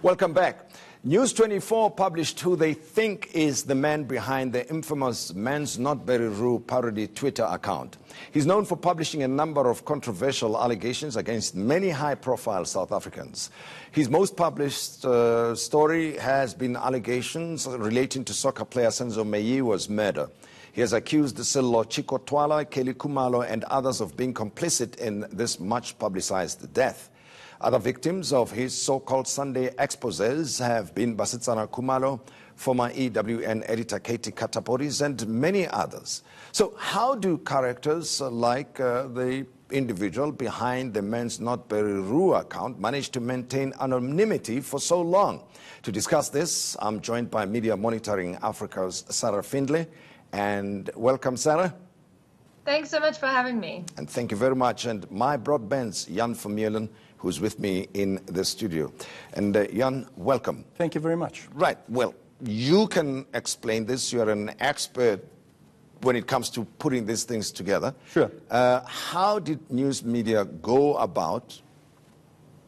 Welcome back. News 24 published who they think is the man behind the infamous Man's Not Very Rude parody Twitter account. He's known for publishing a number of controversial allegations against many high-profile South Africans. His most published story has been allegations relating to soccer player Senzo Meyiwa's murder. He has accused Sello Chikotwala, Kelly Kumalo and others of being complicit in this much-publicized death. Other victims of his so-called Sunday exposés have been Basitsana Kumalo, former EWN editor Katie Kataporis, and many others. So how do characters like the individual behind the Man's Not Very Rude account manage to maintain anonymity for so long? To discuss this, I'm joined by Media Monitoring Africa's Sarah Findlay. And welcome, Sarah. Thanks so much for having me. And thank you very much. And my broadband's Jan Vermeulen, who's with me in the studio. And Jan, welcome. Thank you very much. Right. Well, you can explain this. You're an expert when it comes to putting these things together. Sure. How did news media go about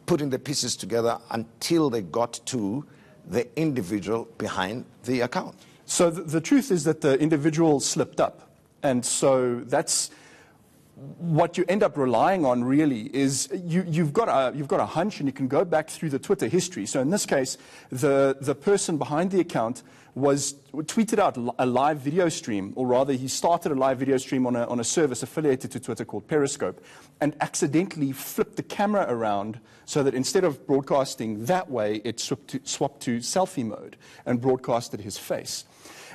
putting the pieces together until they got to the individual behind the account? So the truth is that the individual slipped up. And so that's what you end up relying on, really, is you've got a hunch, and you can go back through the Twitter history. So in this case, the person behind the account tweeted out a live video stream, or rather he started a live video stream on a service affiliated to Twitter called Periscope, and accidentally flipped the camera around so that instead of broadcasting that way, it swapped to selfie mode and broadcasted his face.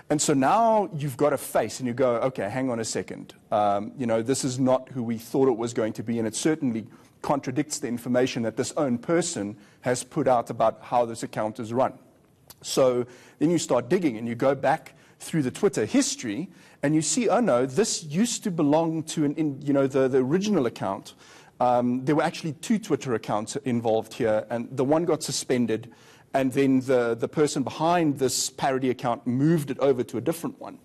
And so now you've got a face, and you go, okay, hang on a second. This is not who we thought it was going to be, and it certainly contradicts the information that this own person has put out about how this account is run. So then you start digging, and you go back through the Twitter history, and you see, oh no, this used to belong to the original account. There were actually two Twitter accounts involved here, and the one got suspended. And then the person behind this parody account moved it over to a different one.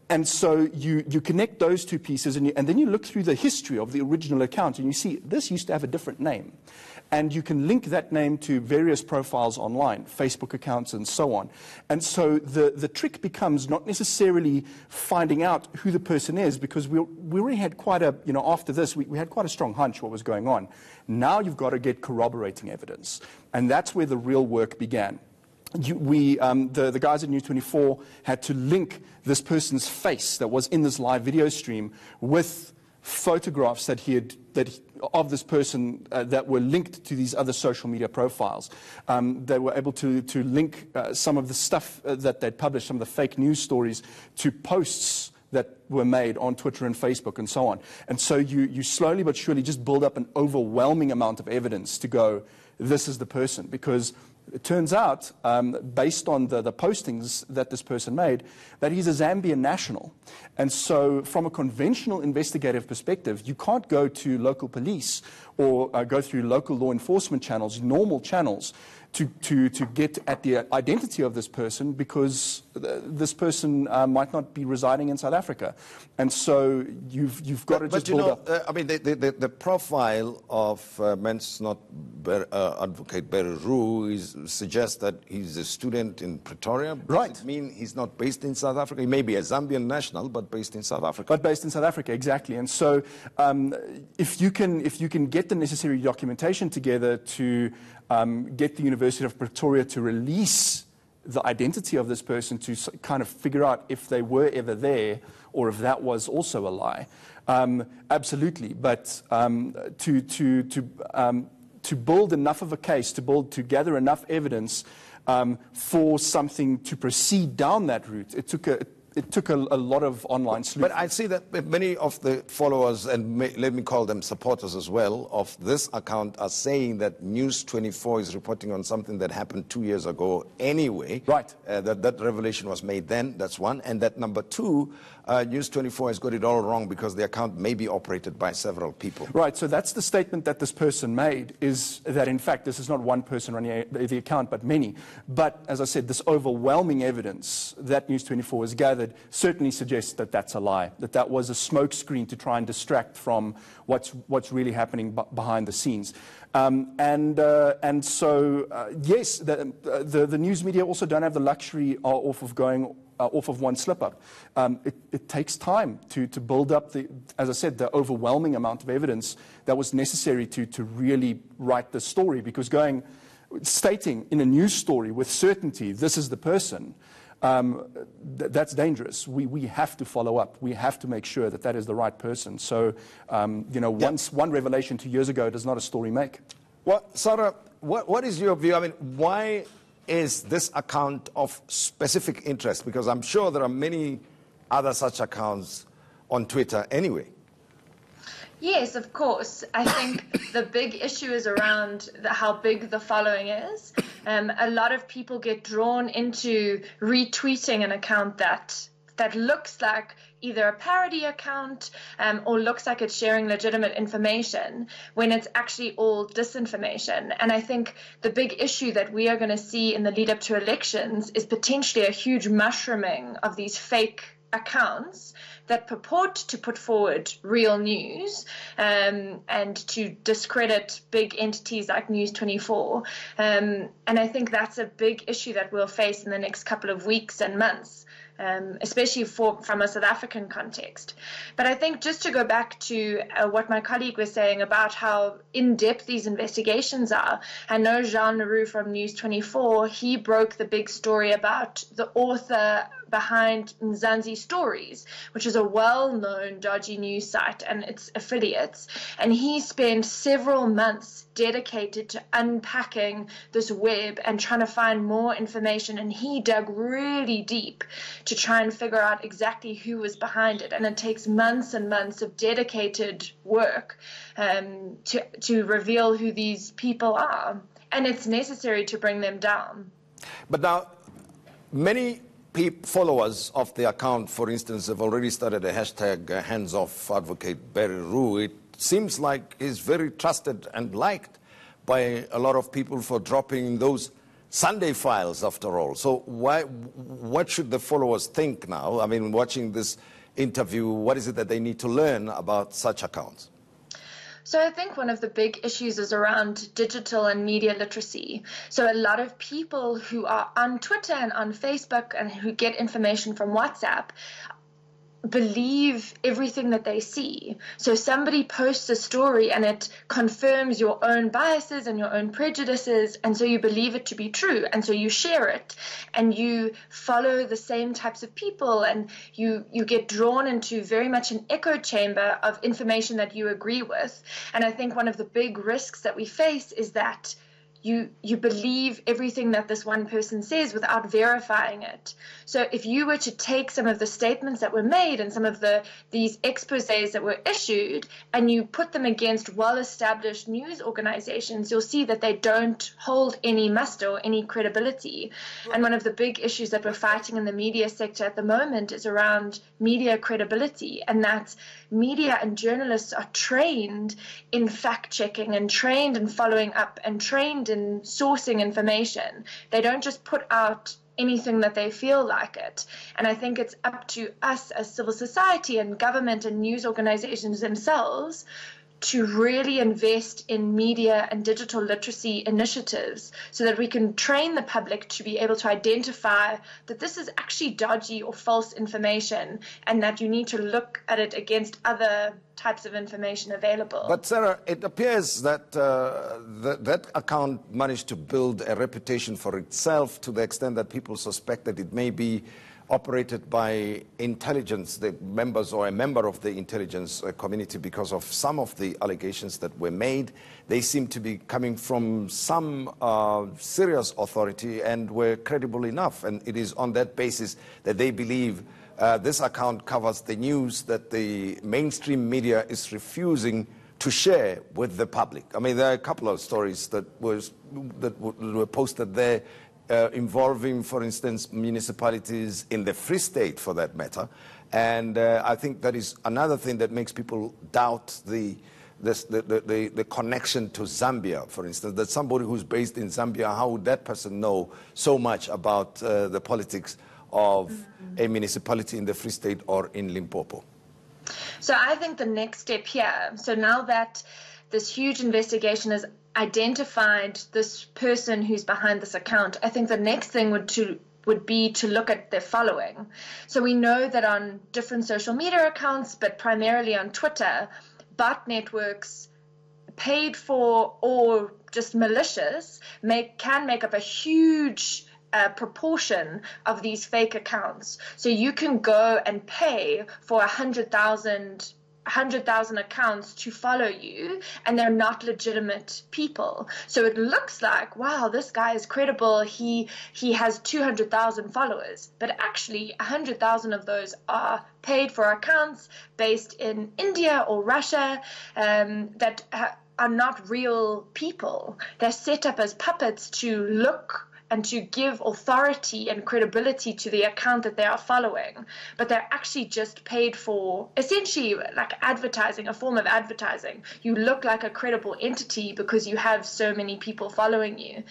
And so you connect those two pieces, and then you look through the history of the original account, and you see this used to have a different name. And you can link that name to various profiles online, Facebook accounts and so on. And so the trick becomes not necessarily finding out who the person is, because we already had quite a, after this, we had quite a strong hunch what was going on. Now you've got to get corroborating evidence. And that's where the real work began. The guys at News 24 had to link this person's face that was in this live video stream with photographs of this person that were linked to these other social media profiles. They were able to link some of the stuff that they'd published, some of the fake news stories, to posts that were made on Twitter and Facebook and so on. And so you slowly but surely just build up an overwhelming amount of evidence to go, this is the person. Because it turns out, based on the postings that this person made, that he's a Zambian national. And so from a conventional investigative perspective, you can't go to local police or go through local law enforcement channels, normal channels, to get at the identity of this person, because this person might not be residing in South Africa. And so you've got to just build up. The profile of Man's Not Advocate Beru suggests that he's a student in Pretoria. Right. Does it mean he's not based in South Africa? He may be a Zambian national, but based in South Africa. But based in South Africa, exactly. And so if you can get the necessary documentation together to get the University of Pretoria to release the identity of this person, to kind of figure out if they were ever there or if that was also a lie. Absolutely. But to build enough of a case, to gather enough evidence for something to proceed down that route, it took a lot of online sleuthing. But I see that many of the followers, and let me call them supporters as well, of this account are saying that News 24 is reporting on something that happened 2 years ago anyway. Right. That revelation was made then, that's one. And that number two, News 24 has got it all wrong because the account may be operated by several people. Right, so that's the statement that this person made, is that in fact this is not one person running the account, but many. But as I said, this overwhelming evidence that News 24 has gathered certainly suggests that that's a lie, that was a smokescreen to try and distract from what's really happening behind the scenes. And so, yes, the news media also don't have the luxury off of going off of one slip-up. It takes time to build up, as I said, the overwhelming amount of evidence that was necessary to really write the story, because stating in a news story with certainty, this is the person, that's dangerous. We have to follow up. We have to make sure that is the right person. So, once one revelation 2 years ago does not a story make. Well, Sarah, what is your view? I mean, why is this account of specific interest? Because I'm sure there are many other such accounts on Twitter anyway. Yes, of course. I think the big issue is around how big the following is. A lot of people get drawn into retweeting an account that looks like either a parody account or looks like it's sharing legitimate information when it's actually all disinformation. And I think the big issue that we are going to see in the lead up to elections is potentially a huge mushrooming of these fake accounts that purport to put forward real news and to discredit big entities like News 24. And I think that's a big issue that we'll face in the next couple of weeks and months. Especially from a South African context. But I think just to go back to what my colleague was saying about how in-depth these investigations are, I know Jean Leroux from News 24, he broke the big story about the author behind Mzansi Stories, which is a well-known dodgy news site and its affiliates. And he spent several months dedicated to unpacking this web and trying to find more information. And he dug really deep to try and figure out exactly who was behind it. And it takes months and months of dedicated work to reveal who these people are. And it's necessary to bring them down. But now, many followers of the account, for instance, have already started a hashtag hands-off advocate Barry Roux. It seems like he's very trusted and liked by a lot of people for dropping those Sunday files, after all. So what should the followers think now? I mean, watching this interview, what is it that they need to learn about such accounts? So I think one of the big issues is around digital and media literacy. So a lot of people who are on Twitter and on Facebook and who get information from WhatsApp believe everything that they see. So somebody posts a story and it confirms your own biases and your own prejudices, and so you believe it to be true, and so you share it and you follow the same types of people, and you get drawn into very much an echo chamber of information that you agree with. And I think one of the big risks that we face is that you believe everything that this one person says without verifying it. So if you were to take some of the statements that were made and some of these exposés that were issued and you put them against well-established news organizations, you'll see that they don't hold any muster or any credibility. And one of the big issues that we're fighting in the media sector at the moment is around media credibility, and that media and journalists are trained in fact-checking and trained in following up and trained in sourcing information. They don't just put out anything that they feel like it. And I think it's up to us as civil society and government and news organizations themselves to really invest in media and digital literacy initiatives so that we can train the public to be able to identify that this is actually dodgy or false information, and that you need to look at it against other types of information available. But Sarah, it appears that that account managed to build a reputation for itself to the extent that people suspect that it may be operated by intelligence, the members or a member of the intelligence community, because of some of the allegations that were made. They seem to be coming from some serious authority and were credible enough. And it is on that basis that they believe this account covers the news that the mainstream media is refusing to share with the public. I mean, there are a couple of stories that were posted there involving, for instance, municipalities in the Free State, for that matter. And I think that is another thing that makes people doubt the connection to Zambia, for instance, that somebody who's based in Zambia, how would that person know so much about the politics of a municipality in the Free State or in Limpopo? So I think the next step here, so now that this huge investigation is identified this person who's behind this account, I think the next thing would be to look at their following. So we know that on different social media accounts, but primarily on Twitter, bot networks, paid for or just malicious, can make up a huge proportion of these fake accounts. So you can go and pay for 100,000 accounts to follow you, and they're not legitimate people. So it looks like, wow, this guy is credible. He has 200,000 followers, but actually 100,000 of those are paid for accounts based in India or Russia that are not real people. They're set up as puppets to look and to give authority and credibility to the account that they are following. But they're actually just paid for, essentially like advertising, a form of advertising. You look like a credible entity because you have so many people following you.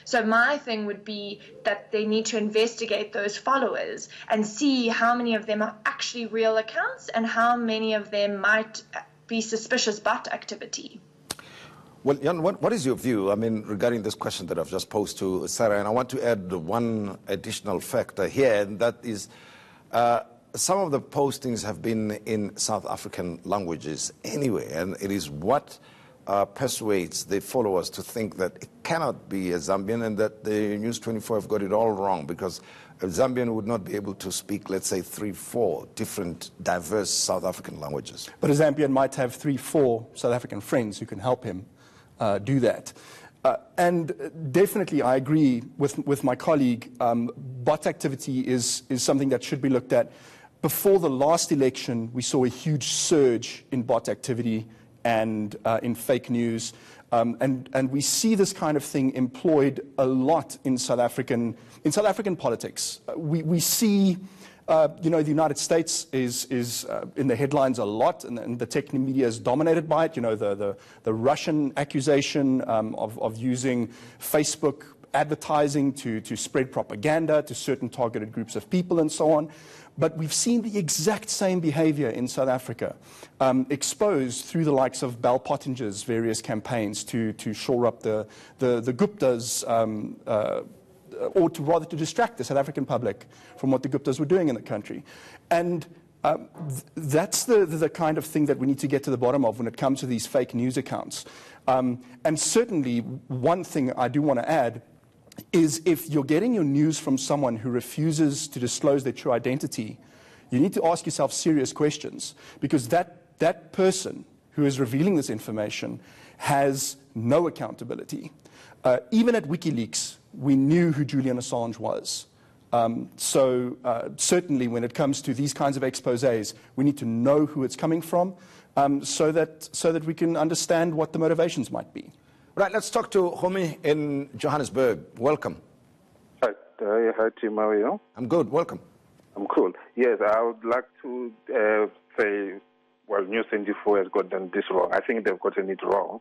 So my thing would be that they need to investigate those followers and see how many of them are actually real accounts and how many of them might be suspicious bot activity. Well, Jan, what is your view, I mean, regarding this question that I've just posed to Sarah? And I want to add one additional factor here, and that is some of the postings have been in South African languages anyway, and it is what persuades the followers to think that it cannot be a Zambian and that the News 24 have got it all wrong, because a Zambian would not be able to speak, let's say, 3-4 different diverse South African languages. But a Zambian might have 3-4 South African friends who can help him do that. And definitely I agree with my colleague, bot activity is something that should be looked at. Before the last election, we saw a huge surge in bot activity and in fake news. And we see this kind of thing employed a lot in South African politics. We see the United States is in the headlines a lot, and the tech media is dominated by it. The Russian accusation of using Facebook advertising to spread propaganda to certain targeted groups of people and so on. But we've seen the exact same behavior in South Africa, exposed through the likes of Bell Pottinger's various campaigns to shore up the Guptas, or to distract the South African public from what the Guptas were doing in the country. And that's the kind of thing that we need to get to the bottom of when it comes to these fake news accounts. And certainly, one thing I do want to add is if you're getting your news from someone who refuses to disclose their true identity, you need to ask yourself serious questions, because that person who is revealing this information has no accountability. Even at WikiLeaks, we knew who Julian Assange was. So certainly when it comes to these kinds of exposés, we need to know who it's coming from so that we can understand what the motivations might be. Right, let's talk to Homi in Johannesburg. Welcome. Hi, Tim. How are you? I'm good. Welcome. I'm cool. Yes, I would like to say, well, News 24 has gotten this wrong. I think they've gotten it wrong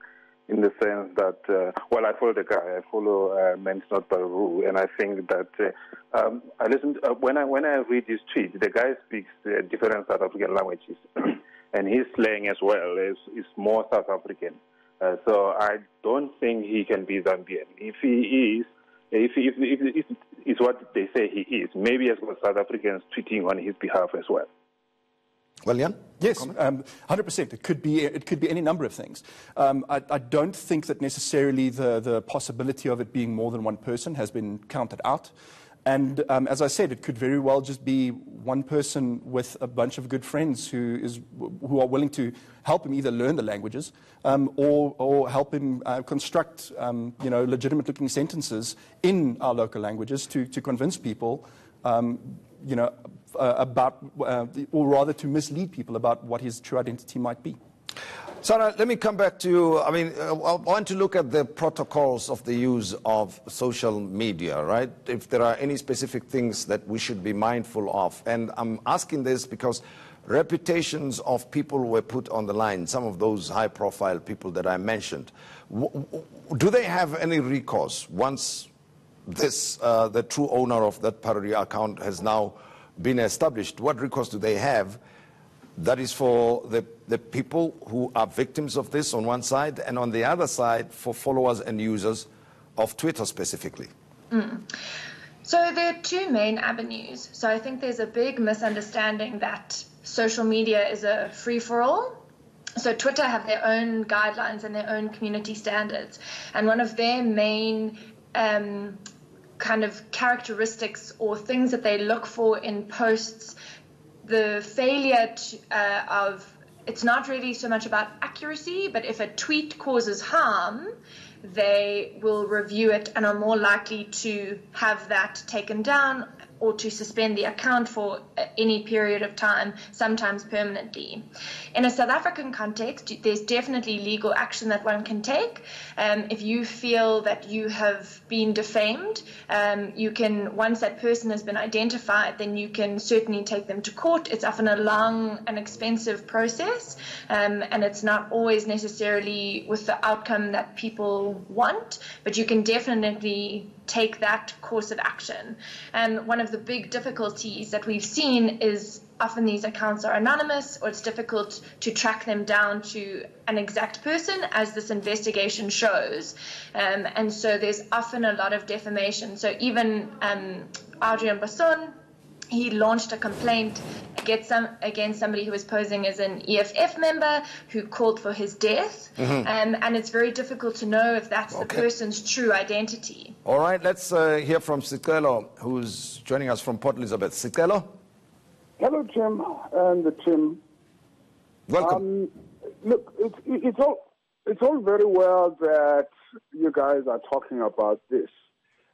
in the sense that, well, I follow the guy. I follow Men's Not Baru, and I think that I listen when I read his tweet, the guy speaks different South African languages, and his slang as well is more South African. So I don't think he can be Zambian. If he is, if it's what they say he is, maybe he has got South Africans tweeting on his behalf as well. Well, Jan? Yes, 100%. It could be any number of things. I don't think that necessarily the possibility of it being more than one person has been counted out. And as I said, it could very well just be one person with a bunch of good friends who are willing to help him either learn the languages or help him construct legitimate-looking sentences in our local languages to convince people about, or rather to mislead people about what his true identity might be. Sarah, let me come back to you. I mean, I want to look at the protocols of the use of social media, right? If there are any specific things that we should be mindful of. And I'm asking this because reputations of people were put on the line, some of those high-profile people that I mentioned. Do they have any recourse once the true owner of that parody account has now been established? What recourse do they have That is for the people who are victims of this on one side, and on the other side, for followers and users of Twitter specifically. So there are two main avenues. So I think there's a big misunderstanding that social media is a free-for-all. So Twitter have their own guidelines and their own community standards. And one of their main kind of characteristics or things that they look for in posts, the failure of, it's not really so much about accuracy, but if a tweet causes harm, they will review it and are more likely to have that taken down or to suspend the account for any period of time, sometimes permanently. In a South African context, there's definitely legal action that one can take. If you feel that you have been defamed, you can, once that person has been identified, then you can certainly take them to court. It's often a long and expensive process, and it's not always necessarily with the outcome that people want, but you can definitely take that course of action. And one of the big difficulties that we've seen is often these accounts are anonymous, or it's difficult to track them down to an exact person, as this investigation shows. And so there's often a lot of defamation. So even Adrian Basson, he launched a complaint against somebody who was posing as an EFF member who called for his death. And it's very difficult to know if that's the person's true identity. All right, let's hear from Sicelo, who's joining us from Port Elizabeth. Sicelo? Hello, Tim and the Tim. Welcome. Look, it's all very well that you guys are talking about this,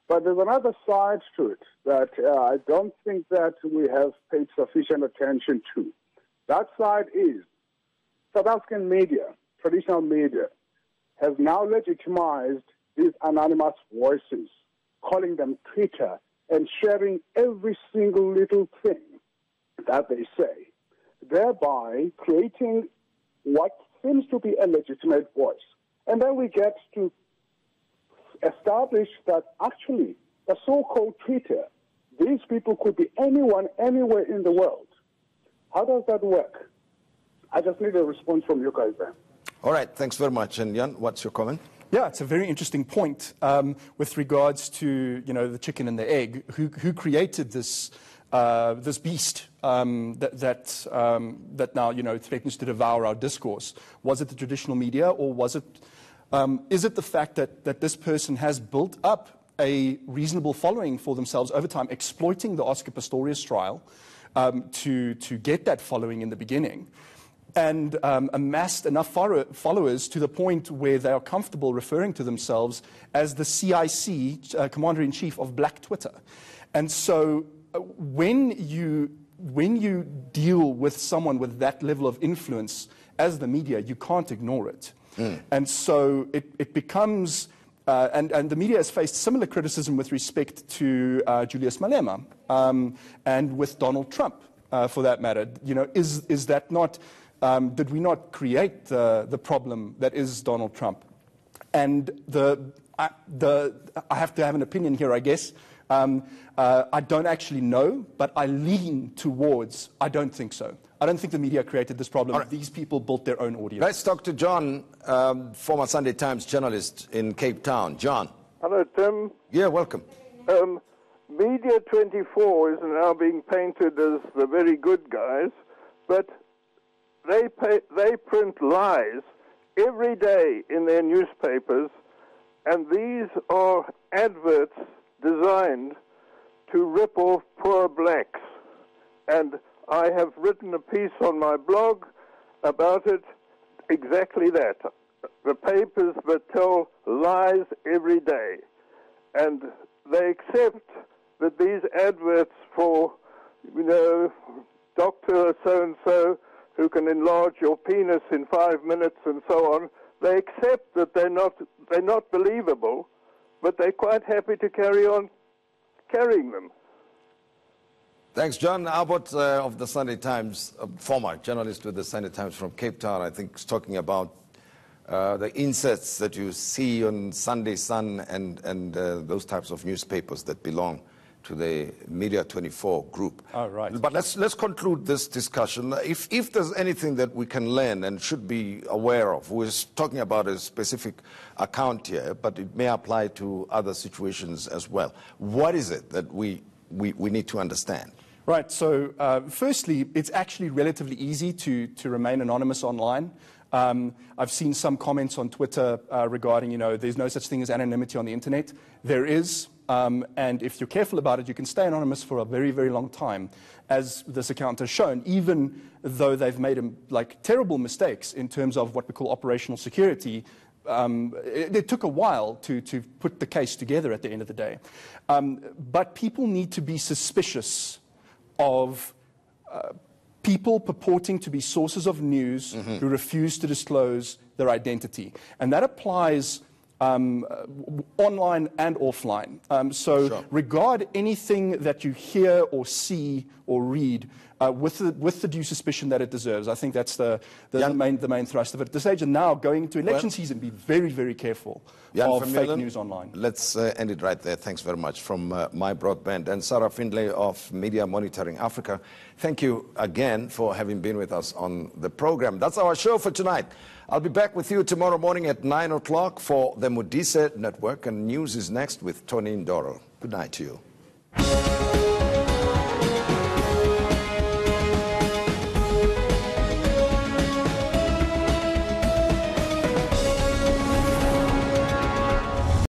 but there's another side to it that I don't think that we have paid sufficient attention to. That side is South African media, traditional media, has now legitimized these anonymous voices, calling them Twitter and sharing every single little thing that they say, thereby creating what seems to be a legitimate voice. And then we get to establish that actually the so-called Twitter, these people could be anyone, anywhere in the world. How does that work? I just need a response from you guys there. All right, thanks very much. And Jan, what's your comment? Yeah, it's a very interesting point with regards to, you know, the chicken and the egg. Who created this this beast that now, you know, threatens to devour our discourse? Was it the traditional media, or was it is it the fact that this person has built up a reasonable following for themselves over time, exploiting the Oscar Pistorius trial to get that following in the beginning, and amassed enough followers to the point where they are comfortable referring to themselves as the CIC, Commander-in-Chief of Black Twitter? And so when you deal with someone with that level of influence as the media, you can't ignore it. And so it becomes, and the media has faced similar criticism with respect to Julius Malema and with Donald Trump, for that matter. You know, is that not, did we not create the problem that is Donald Trump? And I have to have an opinion here, I guess. I don't actually know, but I lean towards, I don't think so. I don't think the media created this problem. Right. These people built their own audience. Let's talk to John, former Sunday Times journalist in Cape Town. John. Hello, Tim. Yeah, welcome. Media 24 is now being painted as the very good guys, but they print lies every day in their newspapers, and these are adverts designed to rip off poor blacks. And I have written a piece on my blog about it, exactly that. The papers that tell lies every day. And they accept that these adverts for, you know, Dr. so-and-so who can enlarge your penis in 5 minutes and so on, they accept that they're not believable, but they're quite happy to carry on carrying them. Thanks, John. Albert of the Sunday Times, former journalist with the Sunday Times from Cape Town, I think, is talking about the inserts that you see on Sunday Sun and those types of newspapers that belong to the Media 24 group. Oh, right. But let's conclude this discussion. If there's anything that we can learn and should be aware of, we're talking about a specific account here, but it may apply to other situations as well. What is it that we need to understand? Right. So, firstly, it's actually relatively easy to remain anonymous online. I've seen some comments on Twitter regarding, there's no such thing as anonymity on the internet. There is, and if you're careful about it, you can stay anonymous for a very, very long time, as this account has shown, even though they've made terrible mistakes in terms of what we call operational security. It took a while to put the case together at the end of the day. But people need to be suspicious of people purporting to be sources of news who refuse to disclose their identity. And that applies online and offline. So regard anything that you hear or see or read with the due suspicion that it deserves. I think that's the main thrust of it. At this stage, and now going into election season, be very, very careful of fake news online. Let's end it right there. Thanks very much from My Broadband and Sarah Findlay of Media Monitoring Africa. Thank you again for having been with us on the program. That's our show for tonight. I'll be back with you tomorrow morning at 9 o'clock for the Modise Network, and news is next with Tony Ndoro. Good night to you.